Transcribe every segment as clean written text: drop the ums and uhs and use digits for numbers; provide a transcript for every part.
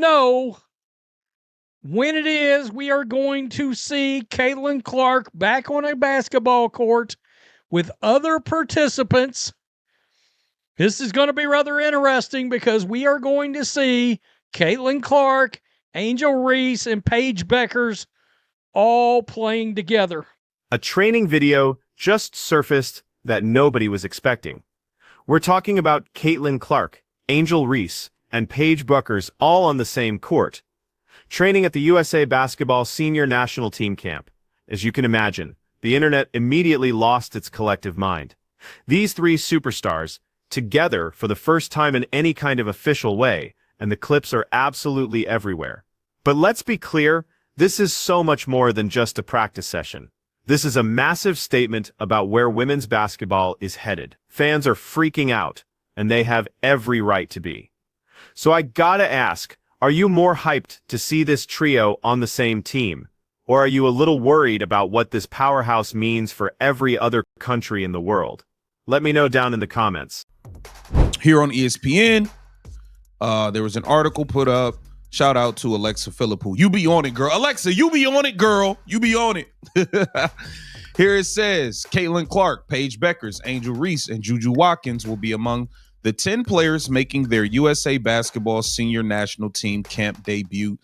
know when it is we are going to see Caitlin Clark back on a basketball court with other participants. This is going to be rather interesting because we are going to see Caitlin Clark, Angel Reese, and Paige Bueckers all playing together. A training video just surfaced that nobody was expecting. We're talking about Caitlin Clark, Angel Reese, and Paige Bueckers all on the same court, training at the USA Basketball Senior National Team Camp. As you can imagine, the internet immediately lost its collective mind. These three superstars, together for the first time in any kind of official way, and the clips are absolutely everywhere. But let's be clear, this is so much more than just a practice session. This is a massive statement about where women's basketball is headed. Fans are freaking out, and they have every right to be. So I gotta ask, are you more hyped to see this trio on the same team? Or are you a little worried about what this powerhouse means for every other country in the world? Let me know down in the comments. Here on ESPN, there was an article put up. Shout out to Alexa Philippou. You be on it, girl. Alexa, you be on it, girl. You be on it. Here it says, Caitlin Clark, Paige Bueckers, Angel Reese, and Juju Watkins will be among the 10 players making their USA Basketball Senior National Team Camp debut.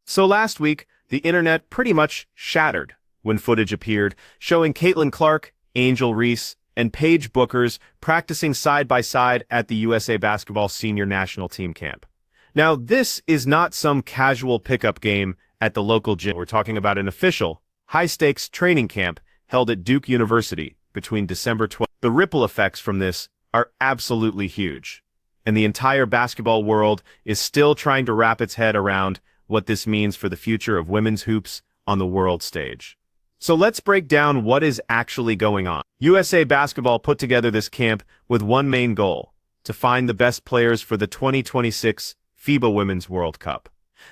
So last week, the internet pretty much shattered when footage appeared showing Caitlin Clark, Angel Reese, and Paige Bueckers practicing side by side at the USA Basketball Senior National Team Camp. Now, this is not some casual pickup game at the local gym. We're talking about an official, high-stakes training camp held at Duke University between December 12th. The ripple effects from this are absolutely huge, and the entire basketball world is still trying to wrap its head around what this means for the future of women's hoops on the world stage. So let's break down what is actually going on. USA Basketball put together this camp with one main goal: to find the best players for the 2026 FIBA Women's World Cup.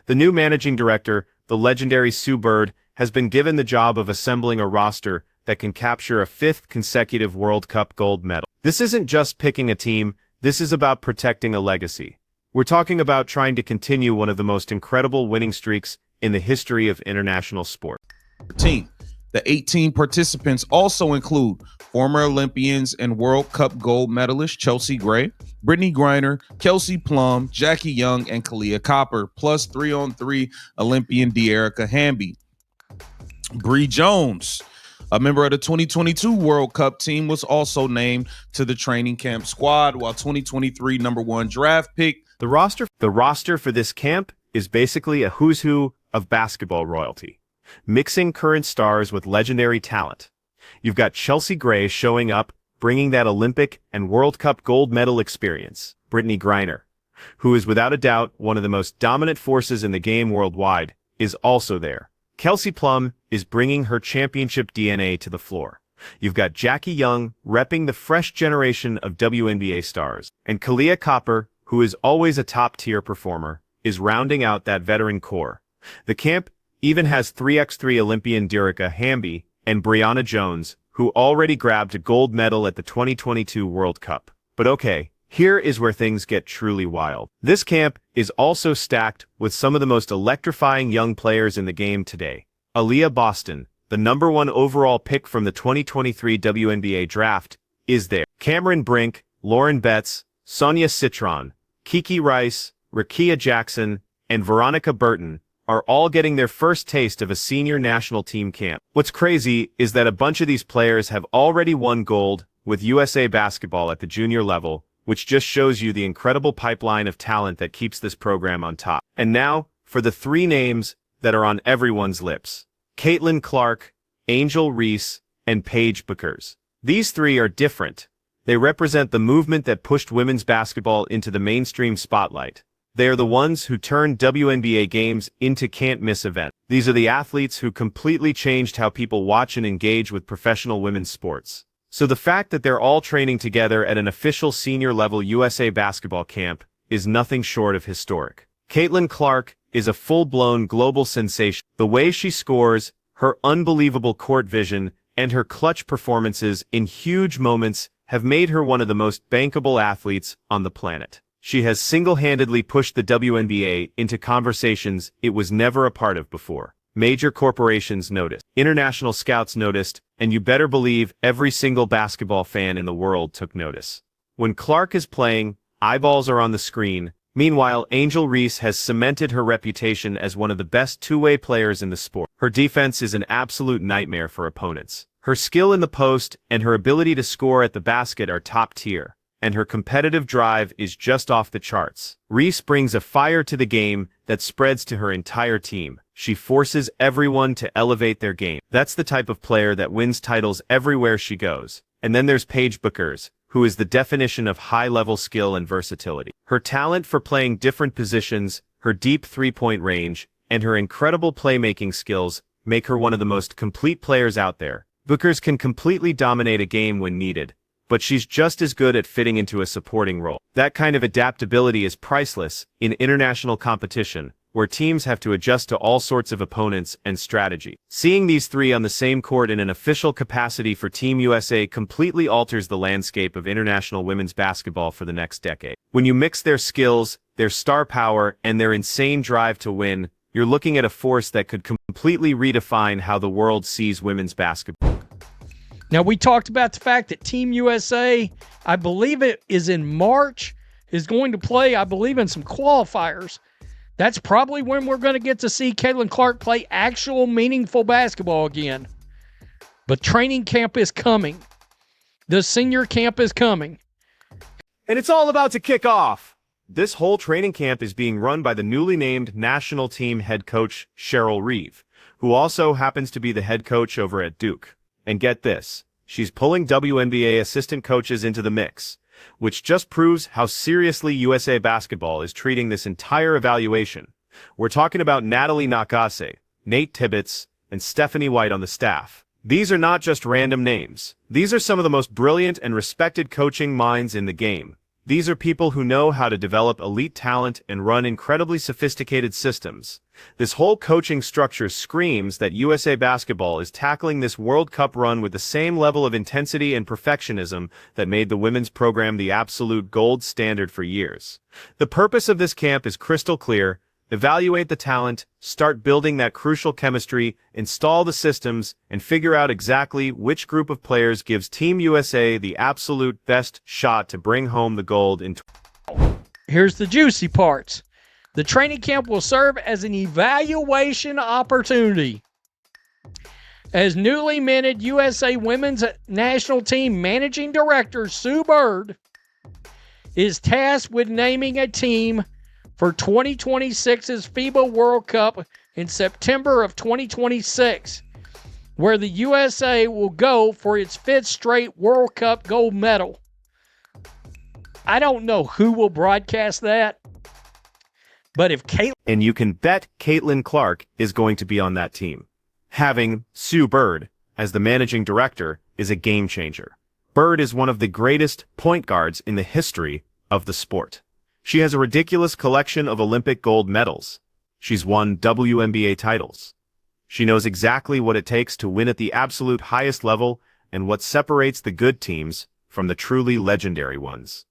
The new managing director, the legendary Sue Bird, has been given the job of assembling a roster that can capture a 5th consecutive World Cup gold medal. This isn't just picking a team, this is about protecting a legacy. We're talking about trying to continue one of the most incredible winning streaks in the history of international sport. The 18 participants also include former Olympians and World Cup gold medalist Chelsea Gray, Brittany Griner, Kelsey Plum, Jackie Young, and Kalia Copper, plus 3-on-3 Olympian De'Erica Hamby. Bree Jones, a member of the 2022 World Cup team, was also named to the training camp squad, while 2023 #1 draft pick. The roster for this camp is basically a who's who of basketball royalty, mixing current stars with legendary talent. You've got Chelsea Gray showing up, bringing that Olympic and World Cup gold medal experience. Brittany Griner, who is without a doubt one of the most dominant forces in the game worldwide, is also there. Kelsey Plum is bringing her championship DNA to the floor. You've got Jackie Young repping the fresh generation of WNBA stars. And Kalia Copper, who is always a top-tier performer, is rounding out that veteran core. The camp even has 3x3 Olympian De'Erica Hamby and Brianna Jones, who already grabbed a gold medal at the 2022 World Cup. But okay, here is where things get truly wild. This camp is also stacked with some of the most electrifying young players in the game today. Aaliyah Boston, the #1 overall pick from the 2023 WNBA draft, is there. Cameron Brink, Lauren Betts, Sonia Citron, Kiki Rice, Rakia Jackson, and Veronica Burton are all getting their first taste of a senior national team camp. What's crazy is that a bunch of these players have already won gold with USA Basketball at the junior level, which just shows you the incredible pipeline of talent that keeps this program on top. And now, for the 3 names that are on everyone's lips: Caitlin Clark, Angel Reese, and Paige Bueckers. These 3 are different. They represent the movement that pushed women's basketball into the mainstream spotlight. They are the ones who turned WNBA games into can't-miss events. These are the athletes who completely changed how people watch and engage with professional women's sports. So the fact that they're all training together at an official senior-level USA basketball camp is nothing short of historic. Caitlin Clark is a full-blown global sensation. The way she scores, her unbelievable court vision, and her clutch performances in huge moments have made her one of the most bankable athletes on the planet. She has single-handedly pushed the WNBA into conversations it was never a part of before. Major corporations noticed, international scouts noticed, and you better believe every single basketball fan in the world took notice. When Clark is playing, eyeballs are on the screen. Meanwhile, Angel Reese has cemented her reputation as one of the best two-way players in the sport. Her defense is an absolute nightmare for opponents. Her skill in the post and her ability to score at the basket are top tier, and her competitive drive is just off the charts. Reese brings a fire to the game that spreads to her entire team. She forces everyone to elevate their game. That's the type of player that wins titles everywhere she goes. And then there's Paige Bueckers, who is the definition of high-level skill and versatility. Her talent for playing different positions, her deep three-point range, and her incredible playmaking skills make her one of the most complete players out there. Bueckers can completely dominate a game when needed, but she's just as good at fitting into a supporting role. That kind of adaptability is priceless in international competition, where teams have to adjust to all sorts of opponents and strategy. Seeing these three on the same court in an official capacity for Team USA completely alters the landscape of international women's basketball for the next decade. When you mix their skills, their star power, and their insane drive to win, you're looking at a force that could completely redefine how the world sees women's basketball. Now, we talked about the fact that Team USA, I believe it is in March, is going to play, I believe, in some qualifiers. That's probably when we're going to get to see Caitlin Clark play actual meaningful basketball again. But training camp is coming. The senior camp is coming. And it's all about to kick off. This whole training camp is being run by the newly named national team head coach, Cheryl Reeve, who also happens to be the head coach over at Duke. And get this, she's pulling WNBA assistant coaches into the mix, which just proves how seriously USA Basketball is treating this entire evaluation. We're talking about Natalie Nakase, Nate Tibbetts, and Stephanie White on the staff. These are not just random names. These are some of the most brilliant and respected coaching minds in the game. These are people who know how to develop elite talent and run incredibly sophisticated systems. This whole coaching structure screams that USA Basketball is tackling this World Cup run with the same level of intensity and perfectionism that made the women's program the absolute gold standard for years. The purpose of this camp is crystal clear: evaluate the talent, start building that crucial chemistry, install the systems, and figure out exactly which group of players gives Team USA the absolute best shot to bring home the gold in. Here's the juicy parts. The training camp will serve as an evaluation opportunity. As newly minted USA Women's National Team Managing Director Sue Bird is tasked with naming a team for 2026's FIBA World Cup in September of 2026, where the USA will go for its 5th straight World Cup gold medal. I don't know who will broadcast that, but if Caitlin... And you can bet Caitlin Clark is going to be on that team. Having Sue Bird as the managing director is a game changer. Bird is one of the greatest point guards in the history of the sport. She has a ridiculous collection of Olympic gold medals. She's won WNBA titles. She knows exactly what it takes to win at the absolute highest level and what separates the good teams from the truly legendary ones.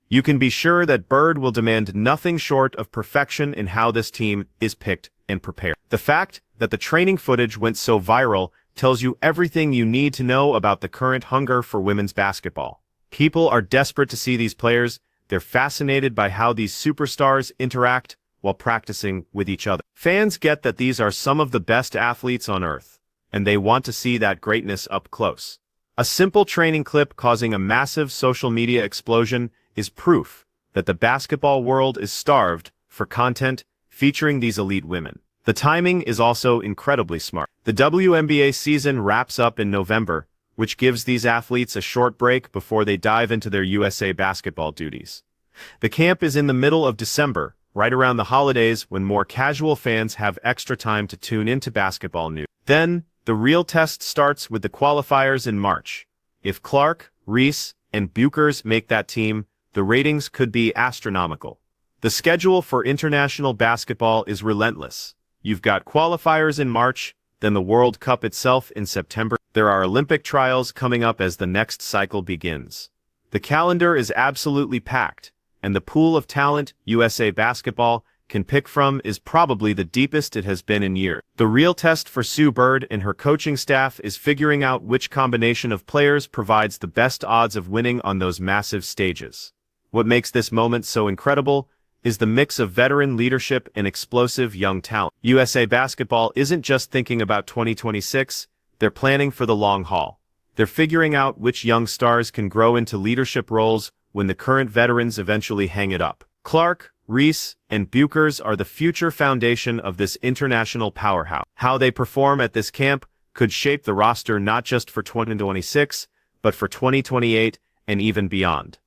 You can be sure that Bird will demand nothing short of perfection in how this team is picked and prepared. The fact that the training footage went so viral tells you everything you need to know about the current hunger for women's basketball. People are desperate to see these players. They're fascinated by how these superstars interact while practicing with each other. Fans get that these are some of the best athletes on earth, and they want to see that greatness up close. A simple training clip causing a massive social media explosion is proof that the basketball world is starved for content featuring these elite women. The timing is also incredibly smart. The WNBA season wraps up in November, which gives these athletes a short break before they dive into their USA Basketball duties. The camp is in the middle of December, right around the holidays when more casual fans have extra time to tune into basketball news. Then, the real test starts with the qualifiers in March. If Clark, Reese, and Bueckers make that team, the ratings could be astronomical. The schedule for international basketball is relentless. You've got qualifiers in March, then the World Cup itself in September. There are Olympic trials coming up as the next cycle begins. The calendar is absolutely packed, and the pool of talent USA Basketball can pick from is probably the deepest it has been in years. The real test for Sue Bird and her coaching staff is figuring out which combination of players provides the best odds of winning on those massive stages. What makes this moment so incredible is the mix of veteran leadership and explosive young talent. USA Basketball isn't just thinking about 2026, they're planning for the long haul. They're figuring out which young stars can grow into leadership roles when the current veterans eventually hang it up. Clark, Reese, and Bueckers are the future foundation of this international powerhouse. How they perform at this camp could shape the roster not just for 2026, but for 2028 and even beyond.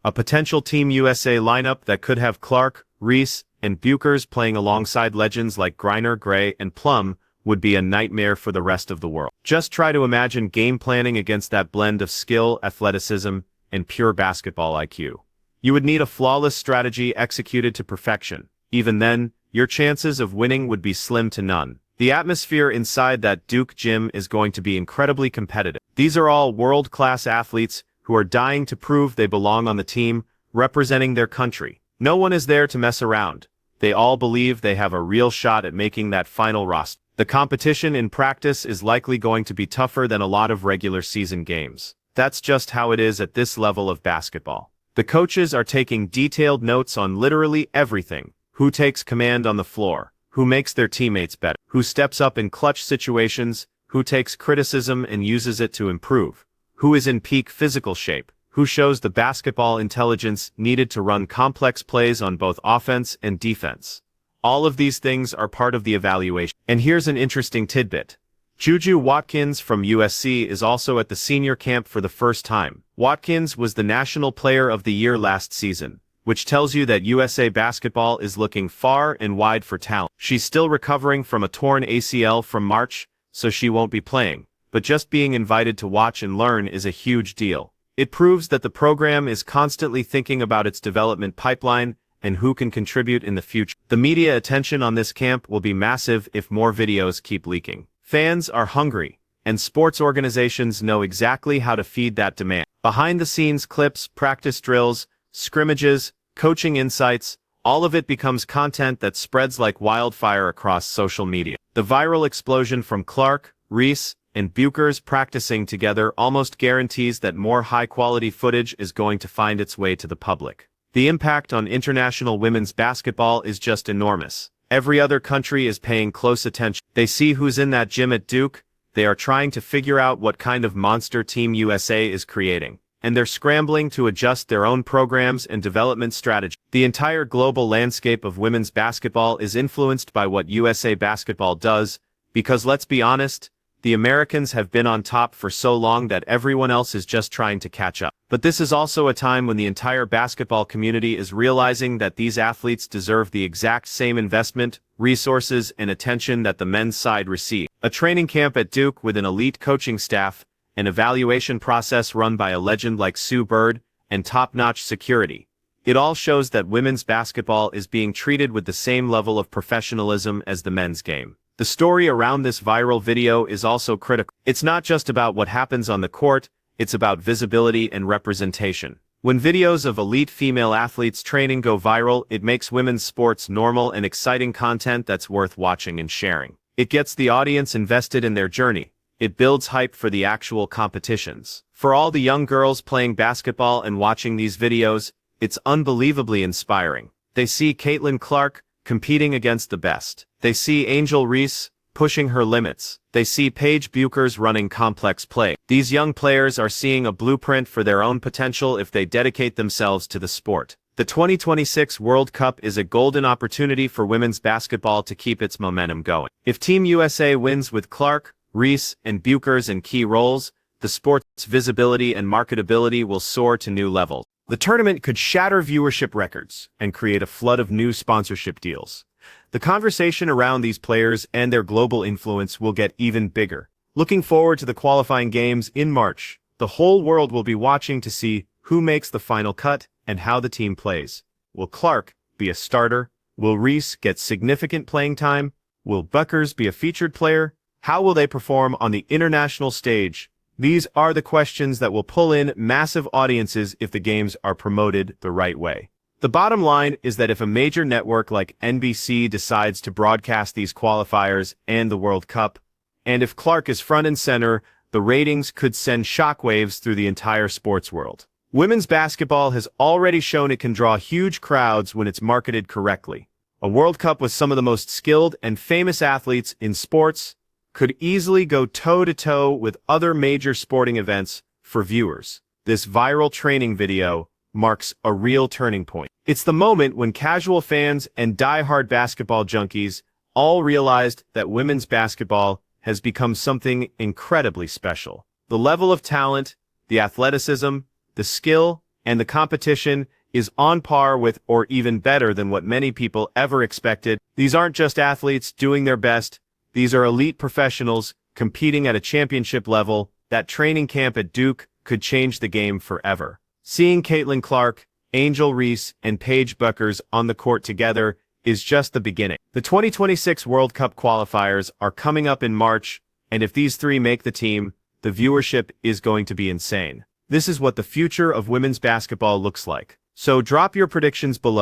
A potential Team USA lineup that could have Clark, Reese, and Bueckers playing alongside legends like Griner, Gray, and Plum would be a nightmare for the rest of the world. Just try to imagine game planning against that blend of skill, athleticism, and pure basketball IQ. You would need a flawless strategy executed to perfection. Even then, your chances of winning would be slim to none. The atmosphere inside that Duke gym is going to be incredibly competitive. These are all world-class athletes who are dying to prove they belong on the team, representing their country. No one is there to mess around. They all believe they have a real shot at making that final roster. The competition in practice is likely going to be tougher than a lot of regular season games. That's just how it is at this level of basketball. The coaches are taking detailed notes on literally everything: who takes command on the floor, who makes their teammates better, who steps up in clutch situations, who takes criticism and uses it to improve, who is in peak physical shape, who shows the basketball intelligence needed to run complex plays on both offense and defense. All of these things are part of the evaluation. And here's an interesting tidbit. Juju Watkins from USC is also at the senior camp for the first time. Watkins was the National Player of the Year last season, which tells you that USA Basketball is looking far and wide for talent. She's still recovering from a torn ACL from March, so she won't be playing, but just being invited to watch and learn is a huge deal. It proves that the program is constantly thinking about its development pipeline and who can contribute in the future. The media attention on this camp will be massive if more videos keep leaking. Fans are hungry, and sports organizations know exactly how to feed that demand. Behind-the-scenes clips, practice drills, scrimmages, coaching insights, all of it becomes content that spreads like wildfire across social media. The viral explosion from Clark, Reese, and Bueckers practicing together almost guarantees that more high-quality footage is going to find its way to the public. The impact on international women's basketball is just enormous. Every other country is paying close attention. They see who's in that gym at Duke. They are trying to figure out what kind of monster Team USA is creating, and they're scrambling to adjust their own programs and development strategy. The entire global landscape of women's basketball is influenced by what USA Basketball does, because let's be honest, the Americans have been on top for so long that everyone else is just trying to catch up. But this is also a time when the entire basketball community is realizing that these athletes deserve the exact same investment, resources, and attention that the men's side receive. A training camp at Duke with an elite coaching staff, an evaluation process run by a legend like Sue Bird, and top-notch security. It all shows that women's basketball is being treated with the same level of professionalism as the men's game. The story around this viral video is also critical. It's not just about what happens on the court, it's about visibility and representation. When videos of elite female athletes training go viral, it makes women's sports normal and exciting content that's worth watching and sharing. It gets the audience invested in their journey. It builds hype for the actual competitions. For all the young girls playing basketball and watching these videos, it's unbelievably inspiring. They see Caitlin Clark competing against the best. They see Angel Reese pushing her limits. They see Paige Bueckers running complex play. These young players are seeing a blueprint for their own potential if they dedicate themselves to the sport. The 2026 World Cup is a golden opportunity for women's basketball to keep its momentum going. If Team USA wins with Clark, Reese, and Bueckers in key roles, the sport's visibility and marketability will soar to new levels. The tournament could shatter viewership records and create a flood of new sponsorship deals. The conversation around these players and their global influence will get even bigger. Looking forward to the qualifying games in March, the whole world will be watching to see who makes the final cut and how the team plays. Will Clark be a starter? Will Reese get significant playing time? Will Bueckers be a featured player? How will they perform on the international stage? These are the questions that will pull in massive audiences if the games are promoted the right way. The bottom line is that if a major network like NBC decides to broadcast these qualifiers and the World Cup, and if Clark is front and center, the ratings could send shockwaves through the entire sports world. Women's basketball has already shown it can draw huge crowds when it's marketed correctly. A World Cup with some of the most skilled and famous athletes in sports could easily go toe-to-toe with other major sporting events for viewers. This viral training video marks a real turning point. It's the moment when casual fans and die-hard basketball junkies all realized that women's basketball has become something incredibly special. The level of talent, the athleticism, the skill, and the competition is on par with or even better than what many people ever expected. These aren't just athletes doing their best. These are elite professionals competing at a championship level. That training camp at Duke could change the game forever. Seeing Caitlin Clark, Angel Reese, and Paige Bueckers on the court together is just the beginning. The 2026 World Cup qualifiers are coming up in March, and if these three make the team, the viewership is going to be insane. This is what the future of women's basketball looks like. So drop your predictions below.